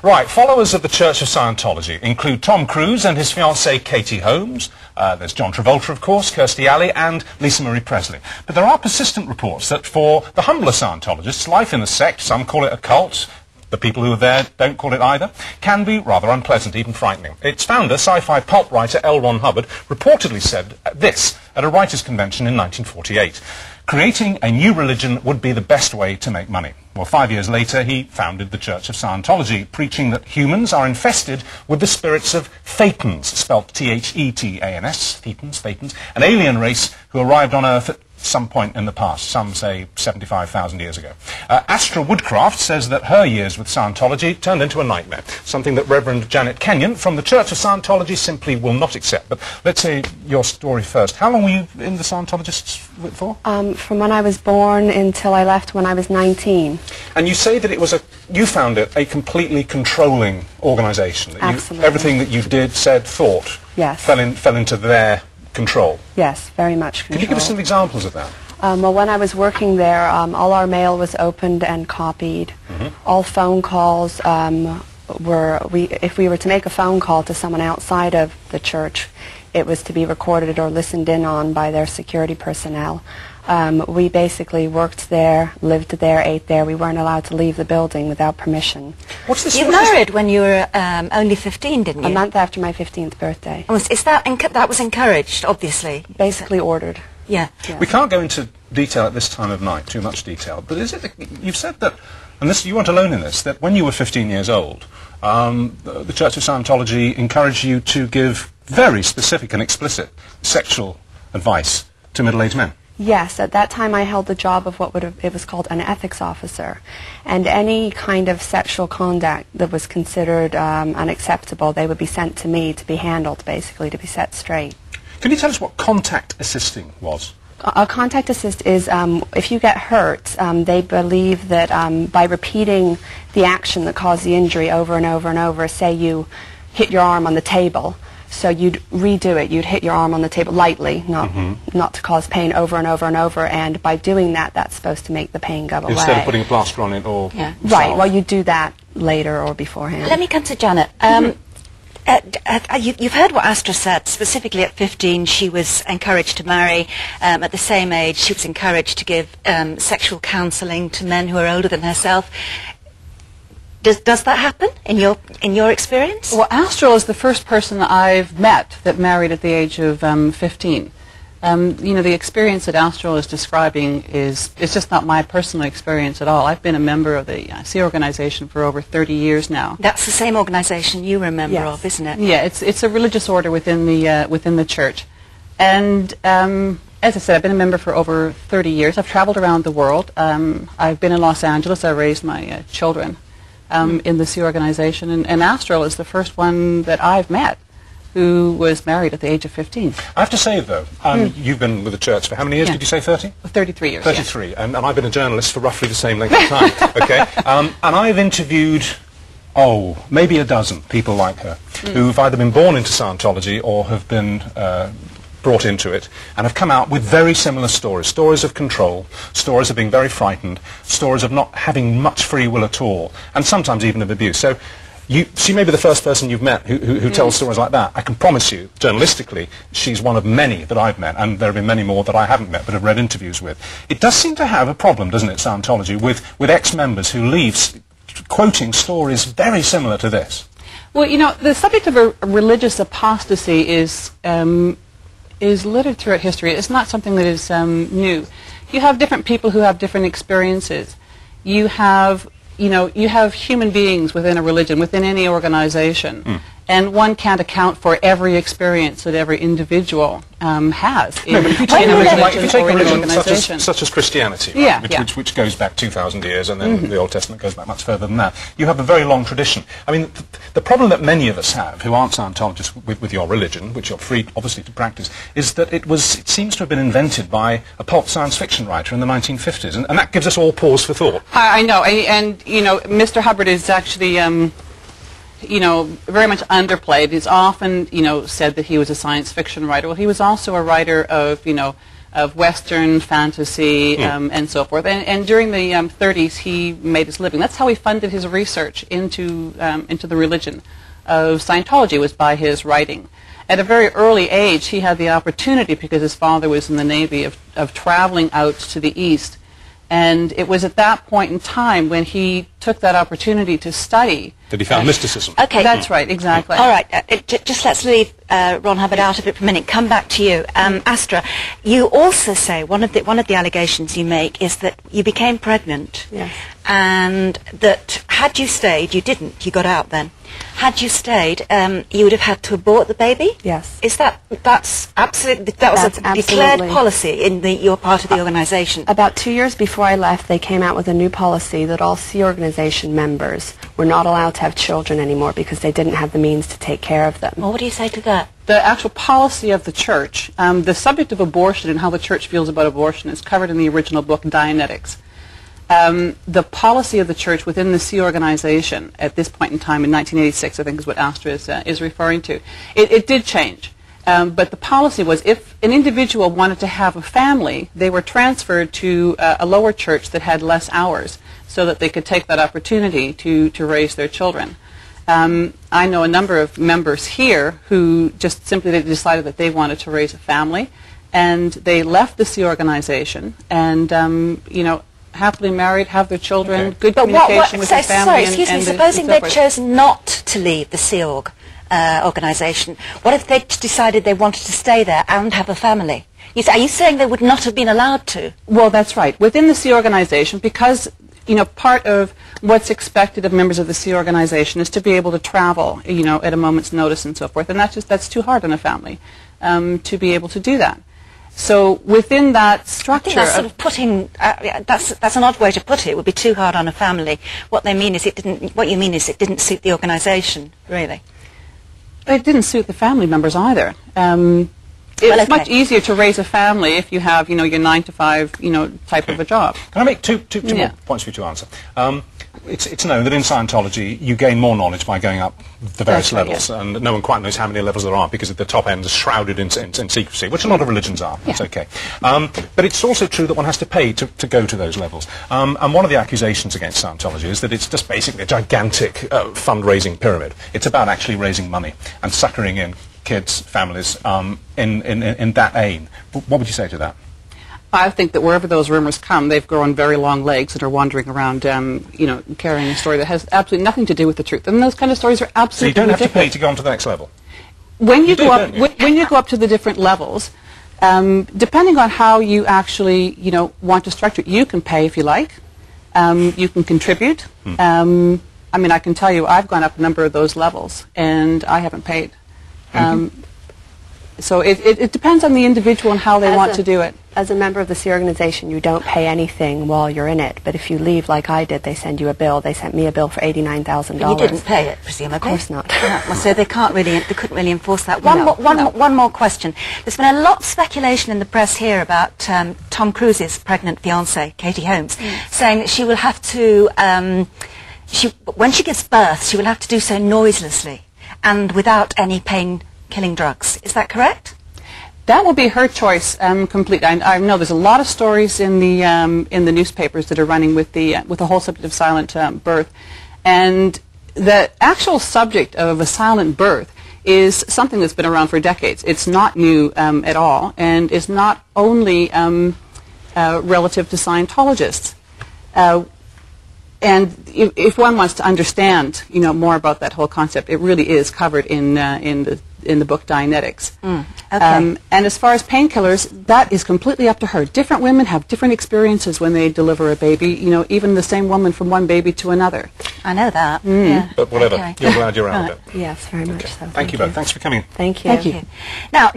Right, followers of the Church of Scientology include Tom Cruise and his fiancée Katie Holmes. There's John Travolta, of course, Kirstie Alley and Lisa Marie Presley. But there are persistent reports that for the humbler Scientologists, life in the sect, some call it a cult, the people who are there don't call it either, can be rather unpleasant, even frightening. Its founder, sci-fi pulp writer LRonHubbard, reportedly said this at a writers' convention in 1948. Creating a new religion would be the best way to make money. Well, 5 years later, he founded the Church of Scientology, preaching that humans are infested with the spirits of Thetans, spelled T-H-E-T-A-N-S, Thetans, an alien race who arrived on Earth at some point in the past, some say 75,000 years ago. Astra Woodcraft says that her years with Scientology turned into a nightmare, something that Reverend Janet Kenyon from the Church of Scientology simply will not accept. But let's say your story first. How long were you in the Scientologists for? From when I was born until I left when I was 19. And you say that it was you found it a completely controlling organisation. Absolutely. Everything that you did, said, thought, yes, fell into their control. Yes, very much control. Could you give us some examples of that? Well, when I was working there, all our mail was opened and copied. All phone calls if we were to make a phone call to someone outside of the church, it was to be recorded or listened in on by their security personnel. We basically worked there, lived there, ate there. We weren't allowed to leave the building without permission. You married when you were only 15, didn't you? A month after my 15th birthday. Is that was encouraged, obviously? Basically ordered. Yeah. Yes. We can't go into detail at this time of night, too much detail, but is it you've said that, and this, you weren't alone in this, that when you were 15 years old, the Church of Scientology encouraged you to give very specific and explicit sexual advice to middle-aged men. Yes, at that time I held the job of it was called an ethics officer, and any kind of sexual conduct that was considered unacceptable, they would be sent to me to be handled, basically, to be set straight. Can you tell us what contact assisting was? A contact assist is if you get hurt, they believe that by repeating the action that caused the injury over and over and over, say you hit your arm on the table, so you'd redo it. You'd hit your arm on the table lightly, not to cause pain, over and over and over. And by doing that, that's supposed to make the pain go away. Instead of putting a plaster on it or... Yeah. Right, well, you do that later or beforehand. Let me come to Janet. You've heard what Astra said. Specifically at 15, she was encouraged to marry. At the same age, she was encouraged to give sexual counselling to men who are older than herself. Does that happen in your experience? Well, Astra is the first person I've met that married at the age of 15. You know, the experience that Astra is describing is just not my personal experience at all. I've been a member of the Sea organization for over 30 years now. That's the same organization you were a member Yes. of, isn't it? Yeah, it's a religious order within the church. And as I said, I've been a member for over 30 years. I've traveled around the world. I've been in Los Angeles. I raised my children in the Sea organization. And Astra is the first one that I've met who was married at the age of 15. I have to say, though, you've been with the church for how many years, did you say 30? 33 years, 33, yeah. and I've been a journalist for roughly the same length of time, okay? And I've interviewed, maybe a dozen people like her, who've either been born into Scientology or have been brought into it, and have come out with very similar stories. Stories of control, stories of being very frightened, stories of not having much free will at all, and sometimes even of abuse. So she may be the first person you've met who tells stories like that. I can promise you, journalistically, she's one of many that I've met, and there have been many more that I haven't met but have read interviews with. It does seem to have a problem, doesn't it, Scientology, with ex-members who leave quoting stories very similar to this. Well, you know, the subject of a religious apostasy is littered throughout history. It's not something that is new. You have different people who have different experiences. You have human beings within a religion, within any organization, and one can't account for every experience that every individual has in if you take a religion such as Christianity, right, which goes back 2,000 years, and then the Old Testament goes back much further than that, you have a very long tradition. I mean, the problem that many of us have, who aren't Scientologists with your religion, which you're free, obviously, to practice, is that it seems to have been invented by a pulp science fiction writer in the 1950s, and that gives us all pause for thought. I know, and you know, Mr. Hubbard is actually very much underplayed. He's often, said that he was a science fiction writer. Well, he was also a writer of, of Western fantasy and so forth. And during the 30s, he made his living. That's how he funded his research into the religion of Scientology, was by his writing. At a very early age, he had the opportunity, because his father was in the Navy, of traveling out to the East. And it was at that point in time when he took that opportunity to study. That he found mysticism. Okay. That's right, exactly. All right, just let's leave LRonHubbard out of it for a minute. Come back to you. Astra, you also say one of the allegations you make is that you became pregnant. Yes. And that had you stayed, you didn't, you got out then. Had you stayed, you would have had to abort the baby? Yes. That's absolutely, that was a declared policy in your part of the organisation. About 2 years before I left, they came out with a new policy that all Sea Organization members were not allowed to have children anymore because they didn't have the means to take care of them. Well, what do you say to that? The actual policy of the church, the subject of abortion and how the church feels about abortion is covered in the original book, Dianetics. The policy of the church within the Sea Organization at this point in time, in 1986, I think is what Astra is referring to, it did change. But the policy was, if an individual wanted to have a family, they were transferred to a lower church that had less hours so that they could take that opportunity to raise their children. I know a number of members here who just simply decided that they wanted to raise a family, and they left the Sea Organization and, happily married, have their children, good communication with their family. Sorry, excuse me, supposing they'd chosen not to leave the Sea Org organisation, what if they decided they wanted to stay there and have a family? Are you saying they would not have been allowed to? Well, that's right. Within the Sea Organization, because part of what's expected of members of the Sea Organization is to be able to travel, at a moment's notice and so forth, and that's too hard on a family to be able to do that. So within that structure, I think that's sort of putting. That's an odd way to put it. It would be too hard on a family. What they mean is it didn't. What you mean is it didn't suit the organisation, really. It didn't suit the family members either. It's much easier to raise a family if you have, your 9 to 5, type of a job. Can I make two more points for you to answer? It's known that in Scientology you gain more knowledge by going up the various levels, and no one quite knows how many levels there are because at the top end is shrouded in secrecy, which a lot of religions are. That's okay. But it's also true that one has to pay to go to those levels. And one of the accusations against Scientology is that it's just basically a gigantic fundraising pyramid. It's about actually raising money and suckering in kids, families, in that aim. What would you say to that? I think that wherever those rumors come, they've grown very long legs and are wandering around, carrying a story that has absolutely nothing to do with the truth. And those kind of stories are absolutely ridiculous. So you don't have to pay to go on to the next level? When you go up to the different levels, depending on how you actually, want to structure it, you can pay if you like. You can contribute. I can tell you, I've gone up a number of those levels, and I haven't paid. So it depends on the individual and how they want to do it. As a member of the Sea Organization, you don't pay anything while you're in it. But if you leave like I did, they send you a bill. They sent me a bill for $89,000. You didn't pay it, presumably? Of course not. So they couldn't really enforce that. One more question. There's been a lot of speculation in the press here about Tom Cruise's pregnant fiancée, Katie Holmes, saying that she will have to, when she gives birth, she will have to do so noiselessly and without any pain-killing drugs. Is that correct? That will be her choice completely. I know there's a lot of stories in the newspapers that are running with the whole subject of silent birth, and the actual subject of a silent birth is something that's been around for decades. It's not new at all, and is not only relative to Scientologists. And if one wants to understand, more about that whole concept, it really is covered in the book Dianetics. And as far as painkillers, that is completely up to her. Different women have different experiences when they deliver a baby. Even the same woman from one baby to another. I know that. Yeah. But whatever, you're glad you're out of it. Yes, very much so. Thank you both. Thanks for coming. Thank you. Thank you. Now.